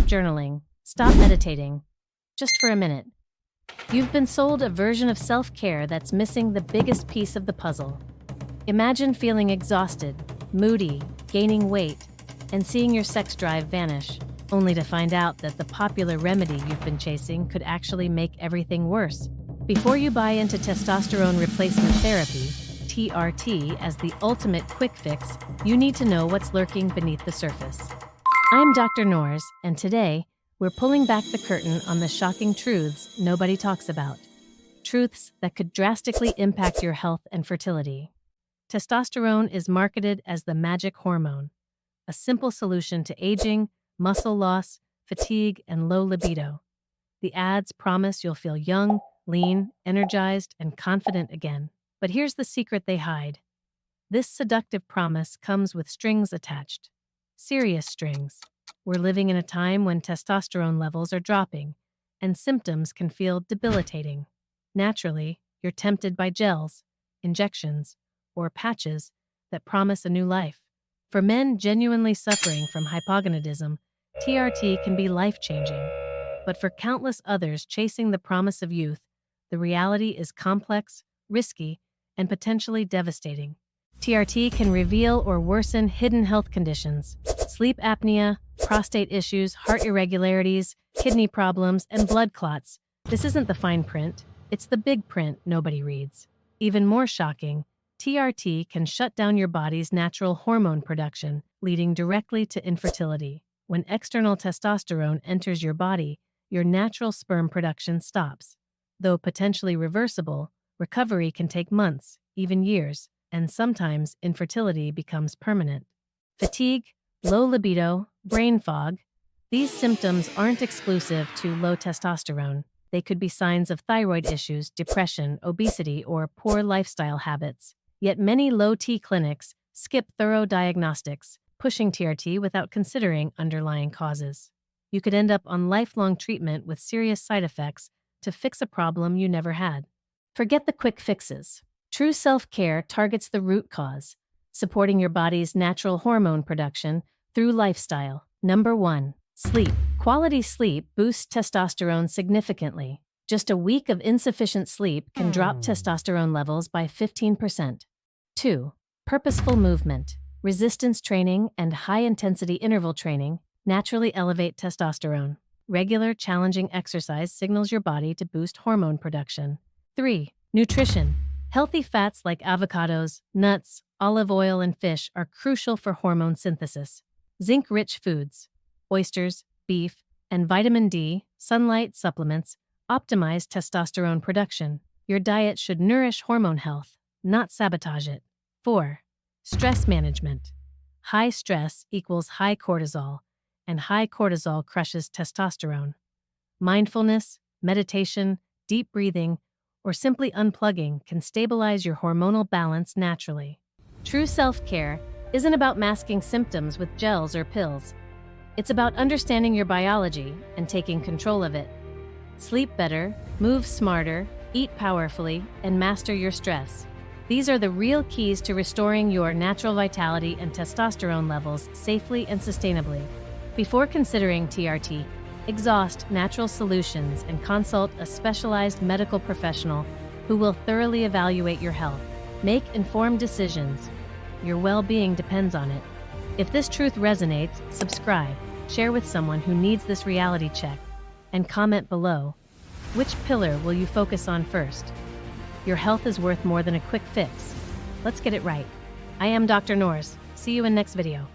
journaling. Stop meditating. Just for a minute. You've been sold a version of self-care that's missing the biggest piece of the puzzle. Imagine feeling exhausted, moody, gaining weight, and seeing your sex drive vanish, only to find out that the popular remedy you've been chasing could actually make everything worse. Before you buy into testosterone replacement therapy, TRT, as the ultimate quick fix, you need to know what's lurking beneath the surface. I'm Dr. Noors, and today, we're pulling back the curtain on the shocking truths nobody talks about. Truths that could drastically impact your health and fertility. Testosterone is marketed as the magic hormone, a simple solution to aging, muscle loss, fatigue, and low libido. The ads promise you'll feel young, lean, energized, and confident again. But here's the secret they hide. This seductive promise comes with strings attached. Serious strings. We're living in a time when testosterone levels are dropping, and symptoms can feel debilitating. Naturally, you're tempted by gels, injections, or patches that promise a new life. For men genuinely suffering from hypogonadism, TRT can be life-changing. But for countless others chasing the promise of youth, the reality is complex, risky, and potentially devastating. TRT can reveal or worsen hidden health conditions, sleep apnea, prostate issues, heart irregularities, kidney problems, and blood clots. This isn't the fine print, it's the big print nobody reads. Even more shocking, TRT can shut down your body's natural hormone production, leading directly to infertility. When external testosterone enters your body, your natural sperm production stops. Though potentially reversible, recovery can take months, even years, and sometimes infertility becomes permanent. Fatigue, low libido, brain fog. These symptoms aren't exclusive to low testosterone. They could be signs of thyroid issues, depression, obesity, or poor lifestyle habits. Yet many low-T clinics skip thorough diagnostics, pushing TRT without considering underlying causes. You could end up on lifelong treatment with serious side effects to fix a problem you never had. Forget the quick fixes. True self-care targets the root cause, supporting your body's natural hormone production through lifestyle. Number 1. Sleep. Quality sleep boosts testosterone significantly. Just a week of insufficient sleep can drop testosterone levels by 15%. 2. Purposeful movement. Resistance training and high-intensity interval training naturally elevate testosterone. Regular, challenging exercise signals your body to boost hormone production. 3. Nutrition. Healthy fats like avocados, nuts, olive oil, and fish are crucial for hormone synthesis. Zinc-rich foods, oysters, beef, and vitamin D, sunlight supplements optimize testosterone production. Your diet should nourish hormone health, not sabotage it. 4. Stress management. High stress equals high cortisol, and high cortisol crushes testosterone. Mindfulness, meditation, deep breathing, or simply unplugging can stabilize your hormonal balance naturally. True self-care isn't about masking symptoms with gels or pills. It's about understanding your biology and taking control of it. Sleep better, move smarter, eat powerfully, and master your stress. These are the real keys to restoring your natural vitality and testosterone levels safely and sustainably. Before considering TRT, exhaust natural solutions and consult a specialized medical professional who will thoroughly evaluate your health. Make informed decisions. Your well-being depends on it. If this truth resonates, subscribe, share with someone who needs this reality check, and comment below. Which pillar will you focus on first? Your health is worth more than a quick fix. Let's get it right. I am Dr. Noors. See you in next video.